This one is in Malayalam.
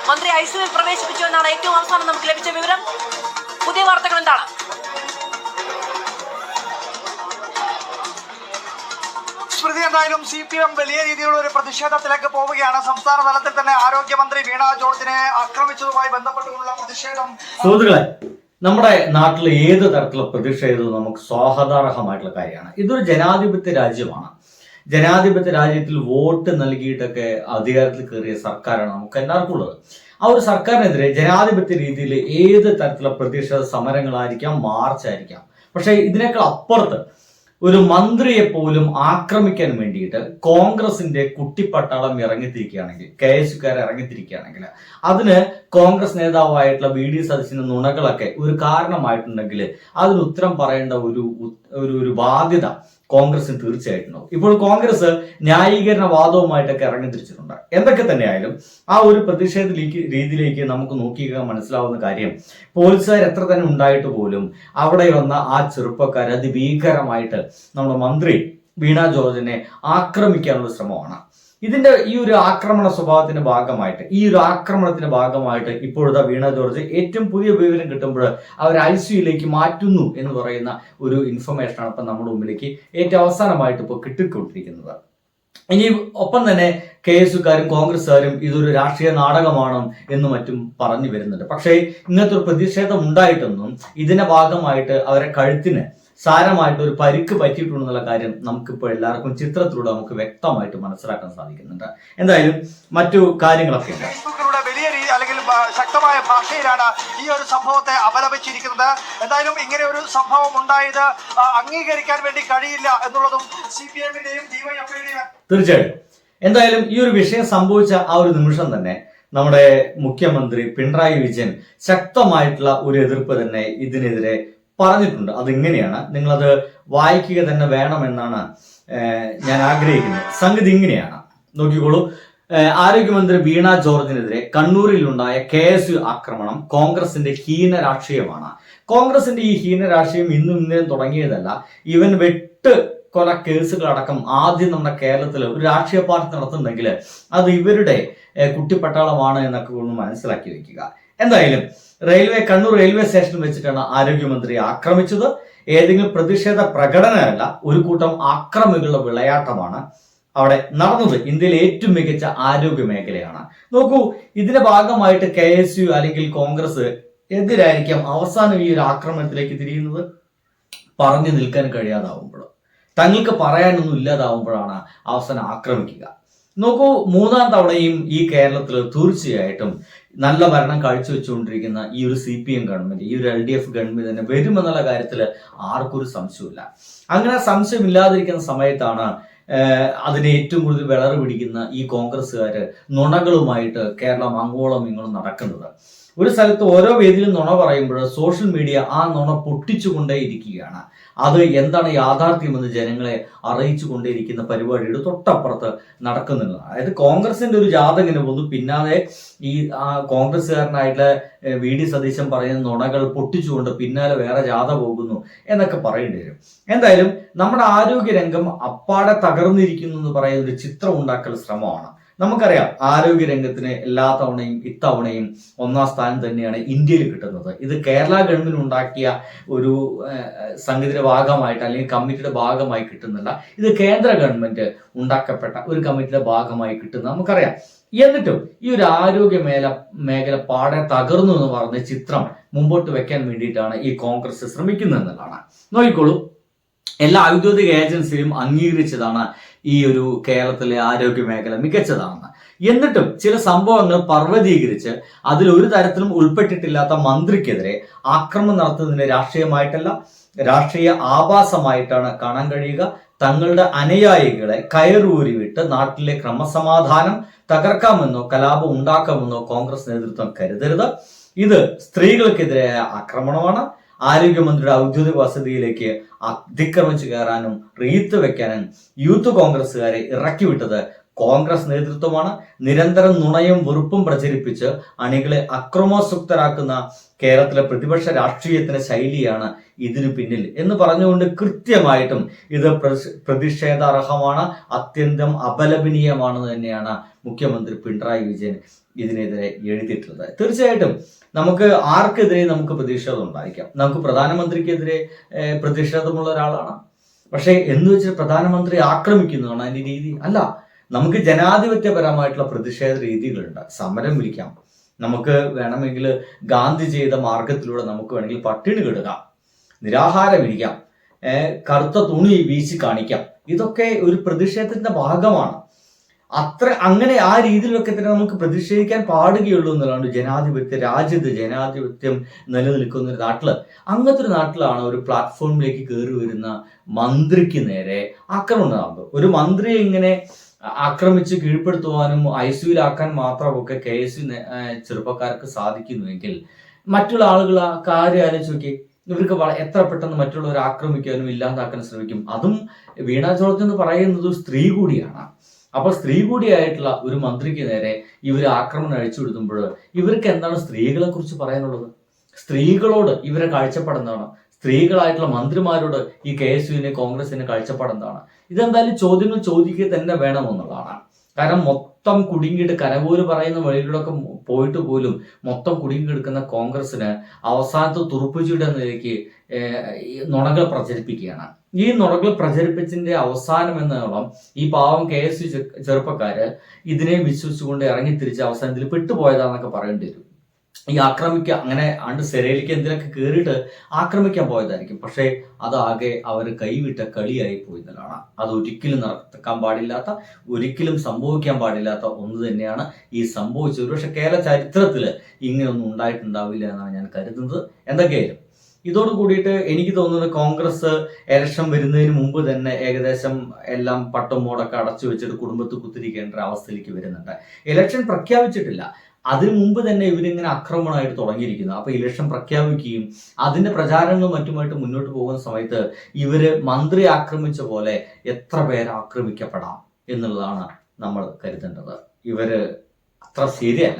മന്ത്രി ഐസിയുവിൽ പ്രവേശിപ്പിച്ചു എന്നാണ് ഏറ്റവും അവസാനം നമുക്ക് ലഭിച്ച വിവരം. പുതിയ വാർത്തകൾ എന്താണ്? സ്മൃതി, എന്തായാലും CPM വലിയ രീതിയിലുള്ള ഒരു പ്രതിഷേധത്തിലേക്ക് പോവുകയാണ്. സംസ്ഥാന തലത്തിൽ തന്നെ ആരോഗ്യമന്ത്രി വീണ ജോർജിനെ ആക്രമിച്ചതുമായി ബന്ധപ്പെട്ടുള്ള പ്രതിഷേധം. സുഹൃത്തുക്കളെ, നമ്മുടെ നാട്ടിൽ ഏത് തരത്തിലുള്ള പ്രതിഷേധവും നമുക്ക് സ്വാഗതാർഹമായിട്ടുള്ള കാര്യമാണ്. ഇതൊരു ജനാധിപത്യ രാജ്യമാണ്. ജനാധിപത്യ രാജ്യത്തിൽ വോട്ട് നൽകിയിട്ടൊക്കെ അധികാരത്തിൽ കയറിയ സർക്കാരാണ് നമുക്ക് എല്ലാവർക്കും ഉള്ളത്. ആ ഒരു സർക്കാരിനെതിരെ ജനാധിപത്യ രീതിയിൽ ഏത് തരത്തിലുള്ള പ്രതിഷേധ സമരങ്ങളായിരിക്കാം, മാർച്ചായിരിക്കാം. പക്ഷേ ഇതിനേക്കാൾ അപ്പുറത്ത് ഒരു മന്ത്രിയെ പോലും ആക്രമിക്കാൻ വേണ്ടിയിട്ട് കോൺഗ്രസിന്റെ കുട്ടിപ്പട്ടാളം ഇറങ്ങിത്തിരിക്കുകയാണെങ്കിൽ, KSUക്കാർ ഇറങ്ങിത്തിരിക്കുകയാണെങ്കിൽ, അതിന് കോൺഗ്രസ് നേതാവായിട്ടുള്ള VD സതീശന്റെ നുണകളൊക്കെ ഒരു കാരണമായിട്ടുണ്ടെങ്കിൽ അതിന് ഉത്തരം പറയേണ്ട ഒരു ബാധ്യത കോൺഗ്രസിന് തീർച്ചയായിട്ടും ഉണ്ടാവും. ഇപ്പോൾ കോൺഗ്രസ് ന്യായീകരണ വാദവുമായിട്ടൊക്കെ ഇറങ്ങിത്തിരിച്ചിട്ടുണ്ട്. എന്തൊക്കെ തന്നെയായാലും ആ ഒരു പ്രതിഷേധ രീതിയിലേക്ക് നമുക്ക് നോക്കിയാൽ മനസ്സിലാവുന്ന കാര്യം, പോലീസുകാർ എത്ര തന്നെ ഉണ്ടായിട്ട് പോലും അവിടെ വന്ന ആ ചെറുപ്പക്കാർ അതിഭീകരമായിട്ട് നമ്മുടെ മന്ത്രി വീണ ജോർജിനെ ആക്രമിക്കാനുള്ള ശ്രമമാണ്. ഇതിന്റെ ഈ ഒരു ആക്രമണ സ്വഭാവത്തിന്റെ ഭാഗമായിട്ട്, ഈ ഒരു ആക്രമണത്തിന്റെ ഭാഗമായിട്ട് ഇപ്പോഴത്തെ വീണ ജോർജ് ഏറ്റവും പുതിയ വിവരം കിട്ടുമ്പോൾ അവർ ICUയിലേക്ക് മാറ്റുന്നു എന്ന് പറയുന്ന ഒരു ഇൻഫർമേഷനാണ് ഇപ്പൊ നമ്മുടെ മുമ്പിലേക്ക് ഏറ്റവും അവസാനമായിട്ട് ഇപ്പോൾ കിട്ടിക്കൊണ്ടിരിക്കുന്നത്. ഇനി ഒപ്പം തന്നെ KSUക്കാരും കോൺഗ്രസ്സുകാരും ഇതൊരു രാഷ്ട്രീയ നാടകമാണ് എന്നും മറ്റും പറഞ്ഞു വരുന്നുണ്ട്. പക്ഷേ ഇങ്ങനത്തെ ഒരു പ്രതിഷേധം ഉണ്ടായിട്ടൊന്നും ഇതിന്റെ ഭാഗമായിട്ട് അവരെ കഴുത്തിന് സാരമായിട്ട് ഒരു പരിക്ക് പറ്റിയിട്ടുണ്ടെന്നുള്ള കാര്യം നമുക്കിപ്പോൾ എല്ലാവർക്കും ചിത്രത്തിലൂടെ നമുക്ക് വ്യക്തമായിട്ട് മനസ്സിലാക്കാൻ സാധിക്കുന്നുണ്ട്. എന്തായാലും മറ്റു കാര്യങ്ങളൊക്കെ ഉണ്ട്. ഫേസ്ബുക്കിലൂടെ വലിയ രീതി അല്ലെങ്കിൽ ശക്തമായ ഭാഷയിലാണ് ഈ ഒരു സംഭവത്തെ അപലപിച്ചിരിക്കുന്നത്. എന്തായാലും ഇങ്ങനെ ഒരു സംഭവം ഉണ്ടായത് അംഗീകരിക്കാൻ വേണ്ടി കഴിയില്ല എന്നുള്ളതും CPMന്റെയും DYFIയുടെയും തീർച്ചയായും. എന്തായാലും ഈ ഒരു വിഷയം സംഭവിച്ച ആ ഒരു നിമിഷം തന്നെ നമ്മുടെ മുഖ്യമന്ത്രി പിണറായി വിജയൻ ശക്തമായിട്ടുള്ള ഒരു എതിർപ്പ് തന്നെ ഇതിനെതിരെ പറഞ്ഞിട്ടുണ്ട്. അതിങ്ങനെയാണ്, നിങ്ങളത് വായിക്കുക തന്നെ വേണമെന്നാണ് ഞാൻ ആഗ്രഹിക്കുന്നത്. സംഗതി ഇങ്ങനെയാണ്, നോക്കിക്കോളൂ. ആരോഗ്യമന്ത്രി വീണ ജോർജിനെതിരെ കണ്ണൂരിലുണ്ടായ KSU ആക്രമണം കോൺഗ്രസിന്റെ ഹീന രാഷ്ട്രീയമാണ്. കോൺഗ്രസിന്റെ ഈ ഹീന രാഷ്ട്രീയം ഇന്നും ഇന്നേയും തുടങ്ങിയതല്ല. ഇവൻ കൊല കേസുകളടക്കം ആദ്യം നമ്മുടെ കേരളത്തിൽ ഒരു രാഷ്ട്രീയ പാർട്ടി നടത്തുന്നുണ്ടെങ്കിൽ അത് ഇവരുടെ കുട്ടിപ്പട്ടാളമാണ് എന്നൊക്കെ ഒന്ന് മനസ്സിലാക്കി വെക്കുക. എന്തായാലും കണ്ണൂർ റെയിൽവേ സ്റ്റേഷനിൽ വെച്ചിട്ടാണ് ആരോഗ്യമന്ത്രി ആക്രമിച്ചത്. ഏതെങ്കിലും പ്രതിഷേധ പ്രകടനമല്ല, ഒരു കൂട്ടം ആക്രമികളുടെ വിളയാട്ടമാണ് അവിടെ നടന്നത്. ഇന്ത്യയിലെ ഏറ്റവും മികച്ച ആരോഗ്യ മേഖലയാണ്. നോക്കൂ, ഇതിന്റെ ഭാഗമായിട്ട് KSU അല്ലെങ്കിൽ കോൺഗ്രസ് എതിരായിരിക്കാം അവസാനം ഈ ഒരു ആക്രമണത്തിലേക്ക് തിരിയുന്നത്. പറഞ്ഞു നിൽക്കാൻ കഴിയാതാവുമ്പോൾ, തങ്ങൾക്ക് പറയാനൊന്നും ഇല്ലാതാവുമ്പോഴാണ് അവസാനം ആക്രമിക്കുക. നോക്കൂ, മൂന്നാം തവണയും ഈ കേരളത്തിൽ തീർച്ചയായിട്ടും നല്ല ഭരണം കാഴ്ചവെച്ചുകൊണ്ടിരിക്കുന്ന ഈ ഒരു CPM ഗവൺമെന്റ്, ഈ ഒരു LDF ഗവൺമെന്റ് തന്നെ വരുമെന്നുള്ള കാര്യത്തിൽ ആർക്കും ഒരു സംശയമില്ല. അങ്ങനെ സംശയമില്ലാതിരിക്കുന്ന സമയത്താണ് അതിന് ഏറ്റവും കൂടുതൽ വിളറ് പിടിക്കുന്ന ഈ കോൺഗ്രസ്സുകാര് നുണകളുമായിട്ട് കേരളം അങ്ങോളം ഇങ്ങോളം നടക്കുന്നത്. ഒരു സ്ഥലത്ത് ഓരോ വേദിയിലും നുണ പറയുമ്പോൾ സോഷ്യൽ മീഡിയ ആ നുണ പൊട്ടിച്ചുകൊണ്ടേ ഇരിക്കുകയാണ്. അത് എന്താണ് യാഥാർത്ഥ്യമെന്ന് ജനങ്ങളെ അറിയിച്ചു കൊണ്ടേയിരിക്കുന്ന പരിപാടിയുടെ തൊട്ടപ്പുറത്ത് നടക്കുന്നുണ്ട്. അതായത് കോൺഗ്രസിന്റെ ഒരു ജാഥ ഇങ്ങനെ പോകുന്നു, പിന്നാലെ ഈ കോൺഗ്രസ്സുകാരനായിട്ടുള്ള VD സതീശൻ പറയുന്ന നുണകൾ പൊട്ടിച്ചുകൊണ്ട് പിന്നാലെ വേറെ ജാഥ പോകുന്നു എന്നൊക്കെ പറയേണ്ടി വരും. എന്തായാലും നമ്മുടെ ആരോഗ്യരംഗം അപ്പാടെ തകർന്നിരിക്കുന്നു എന്ന് പറയുന്ന ഒരു ചിത്രം ഉണ്ടാക്കൽ ശ്രമമാണ്. നമുക്കറിയാം, ആരോഗ്യരംഗത്തിന് എല്ലാ തവണയും ഇത്തവണയും ഒന്നാം സ്ഥാനം തന്നെയാണ് ഇന്ത്യയിൽ കിട്ടുന്നത്. ഇത് കേരള ഗവൺമെന്റ് ഉണ്ടാക്കിയ ഒരു സംഗതിയുടെ ഭാഗമായിട്ട് അല്ലെങ്കിൽ കമ്മിറ്റിയുടെ ഭാഗമായി കിട്ടുന്നില്ല. ഇത് കേന്ദ്ര ഗവൺമെന്റ് ഉണ്ടാക്കപ്പെട്ട ഒരു കമ്മിറ്റിയുടെ ഭാഗമായി കിട്ടുന്നത് നമുക്കറിയാം. എന്നിട്ടും ഈ ഒരു ആരോഗ്യ മേഖല പാടെ തകർന്നു എന്ന് പറഞ്ഞ ചിത്രം മുമ്പോട്ട് വെക്കാൻ വേണ്ടിയിട്ടാണ് ഈ കോൺഗ്രസ് ശ്രമിക്കുന്നത് എന്നുള്ളതാണ്. നോക്കിക്കോളൂ, എല്ലാ ഔദ്യോഗിക ഏജൻസിയും അംഗീകരിച്ചതാണ് ഈ ഒരു കേരളത്തിലെ ആരോഗ്യ മേഖല മികച്ചതാണെന്ന്. എന്നിട്ടും ചില സംഭവങ്ങൾ പർവ്വതീകരിച്ച് അതിൽ ഒരു തരത്തിലും ഉൾപ്പെട്ടിട്ടില്ലാത്ത മന്ത്രിക്കെതിരെ ആക്രമണം നടത്തുന്നതിന് രാഷ്ട്രീയമായിട്ടല്ല, രാഷ്ട്രീയ ആഭാസമായിട്ടാണ് കാണാൻ കഴിയുക. തങ്ങളുടെ അനുയായികളെ കയറൂരി വിട്ട് നാട്ടിലെ ക്രമസമാധാനം തകർക്കാമെന്നോ കലാപം ഉണ്ടാക്കാമെന്നോ കോൺഗ്രസ് നേതൃത്വം കരുതരുത്. ഇത് സ്ത്രീകൾക്കെതിരായ ആക്രമണമാണ്. ആരോഗ്യമന്ത്രിയുടെ ഔദ്യോഗിക വസതിയിലേക്ക് അതിക്രമിച്ചു കയറാനും റീത്ത് വെക്കാനും യൂത്ത് കോൺഗ്രസ്സുകാരെ ഇറക്കിവിട്ടത് കോൺഗ്രസ് നേതൃത്വമാണ്. നിരന്തരം നുണയും വെറുപ്പും പ്രചരിപ്പിച്ച് അണികളെ അക്രമാസക്തരാക്കുന്ന കേരളത്തിലെ പ്രതിപക്ഷ രാഷ്ട്രീയത്തിന്റെ ശൈലിയാണ് ഇതിനു പിന്നിൽ എന്ന് പറഞ്ഞുകൊണ്ട് കൃത്യമായിട്ടും ഇത് പ്രതിഷേധാർഹമാണ്, അത്യന്തം അപലപനീയമാണെന്ന് തന്നെയാണ് മുഖ്യമന്ത്രി പിണറായി വിജയൻ ഇതിനെതിരെ എഴുതിയിട്ടുള്ളത്. തീർച്ചയായിട്ടും നമുക്ക് ആർക്കെതിരെ നമുക്ക് പ്രതിഷേധം ഉണ്ടായിരിക്കാം. നമുക്ക് പ്രധാനമന്ത്രിക്കെതിരെ പ്രതിഷേധമുള്ള ഒരാളാണ്. പക്ഷേ എന്ന് വെച്ചിട്ട് പ്രധാനമന്ത്രി ആക്രമിക്കുന്നതാണ് അതിന്റെ രീതി അല്ല. നമുക്ക് ജനാധിപത്യപരമായിട്ടുള്ള പ്രതിഷേധ രീതികളുണ്ട്. സമരം വിളിക്കാം, നമുക്ക് വേണമെങ്കിൽ ഗാന്ധി ചെയ്ത മാർഗത്തിലൂടെ നമുക്ക് വേണമെങ്കിൽ പട്ടിണി കിടക്കാം, നിരാഹാരം ഇരിക്കാം, കറുത്ത തുണി വീശി കാണിക്കാം. ഇതൊക്കെ ഒരു പ്രതിഷേധത്തിന്റെ ഭാഗമാണ്. അങ്ങനെ ആ രീതിയിലൊക്കെ തന്നെ നമുക്ക് പ്രതിഷേധിക്കാൻ പാടുകയുള്ളൂ എന്നുള്ളതാണ് രാജ്യത്ത് ജനാധിപത്യം നിലനിൽക്കുന്ന ഒരു നാട്ടില്. അങ്ങനത്തെ ഒരു നാട്ടിലാണ് ഒരു പ്ലാറ്റ്ഫോമിലേക്ക് കയറി വരുന്ന മന്ത്രിക്ക് നേരെ ആക്രമണം നടന്നത്. ഒരു മന്ത്രിയെ ഇങ്ങനെ ആക്രമിച്ച് കീഴ്പ്പെടുത്തുവാനും ഐസിയുലാക്കാൻ മാത്രമൊക്കെ KSU ചെറുപ്പക്കാർക്ക് സാധിക്കുന്നുവെങ്കിൽ മറ്റുള്ള ആളുകൾ ആ കാര്യം ആലോചിച്ച് നോക്കി. ഇവർക്ക് എത്ര പെട്ടെന്ന് മറ്റുള്ളവരെ ആക്രമിക്കാനും ഇല്ലാതാക്കാനും ശ്രമിക്കും. അതും വീണ ജോർജ് എന്ന് പറയുന്നത് സ്ത്രീ കൂടിയാണ്. അപ്പൊ സ്ത്രീ കൂടിയായിട്ടുള്ള ഒരു മന്ത്രിക്ക് നേരെ ഇവർ ആക്രമണം അഴിച്ചുവിടുമ്പോൾ ഇവർക്ക് എന്താണ് സ്ത്രീകളെ കുറിച്ച് പറയാനുള്ളത്? സ്ത്രീകളോട് ഇവരെ കാഴ്ചപ്പാട് എന്താണ്? സ്ത്രീകളായിട്ടുള്ള മന്ത്രിമാരോട് ഈ KSUവിനെ കോൺഗ്രസിന്റെ കാഴ്ചപ്പാട് എന്താണ്? ഇതെന്തായാലും ചോദ്യങ്ങൾ ചോദിക്കുക തന്നെ വേണമെന്നുള്ളതാണ്. കാരണം മൊത്തം കുടുങ്ങിയിട്ട് കനവൂര് പറയുന്ന വഴിയിലൂടെ ഒക്കെ പോയിട്ട് പോലും മൊത്തം കുടുങ്ങിയെടുക്കുന്ന കോൺഗ്രസിന് അവസാനത്തെ തുറുപ്പുചീടെ നിലയ്ക്ക് നുണകൾ പ്രചരിപ്പിക്കുകയാണ്. ഈ നുണകൾ പ്രചരിപ്പിച്ചതിന്റെ അവസാനം എന്നോളം ഈ പാവം KSU ചെറുപ്പക്കാര് ഇതിനെ വിശ്വസിച്ചുകൊണ്ട് ഇറങ്ങിത്തിരിച്ച് അവസാനത്തിൽ പെട്ടുപോയതാന്നൊക്കെ പറയേണ്ടി വരും. ഈ അങ്ങനെ സെരയിലേക്ക് എന്തിനൊക്കെ കയറിയിട്ട് ആക്രമിക്കാൻ പോയതായിരിക്കും. പക്ഷേ അതാകെ അവർ കൈവിട്ട കളിയായി പോയി എന്നതാണ്. അത് ഒരിക്കലും നടക്കാൻ പാടില്ലാത്ത, ഒരിക്കലും സംഭവിക്കാൻ പാടില്ലാത്ത ഒന്ന് തന്നെയാണ് ഈ സംഭവിച്ചത്. ഒരുപക്ഷെ കേരള ചരിത്രത്തിൽ ഇങ്ങനെയൊന്നും ഉണ്ടായിട്ടുണ്ടാവില്ല എന്നാണ് ഞാൻ കരുതുന്നത്. എന്തൊക്കെയായാലും ഇതോട് കൂടിയിട്ട് എനിക്ക് തോന്നുന്നത് കോൺഗ്രസ് ഇലക്ഷൻ വരുന്നതിന് മുമ്പ് തന്നെ ഏകദേശം എല്ലാം പട്ടും മോടൊക്കെ അടച്ചു വെച്ചിട്ട് കുടുംബത്തിൽ കുത്തിരിക്കേണ്ട അവസ്ഥയിലേക്ക് വരുന്നുണ്ട്. ഇലക്ഷൻ പ്രഖ്യാപിച്ചിട്ടില്ല, അതിനു മുമ്പ് തന്നെ ഇവരിങ്ങനെ ആക്രമണമായിട്ട് തുടങ്ങിയിരിക്കുന്നു. അപ്പൊ ഇലക്ഷൻ പ്രഖ്യാപിക്കുകയും അതിന്റെ പ്രചാരണങ്ങളും മറ്റുമായിട്ട് മുന്നോട്ട് പോകുന്ന സമയത്ത് ഇവര് മന്ത്രി ആക്രമിച്ച പോലെ എത്ര പേര് ആക്രമിക്കപ്പെടാം എന്നുള്ളതാണ് നമ്മൾ കരുതേണ്ടത്. ഇവര് അത്ര ശരിയല്ല.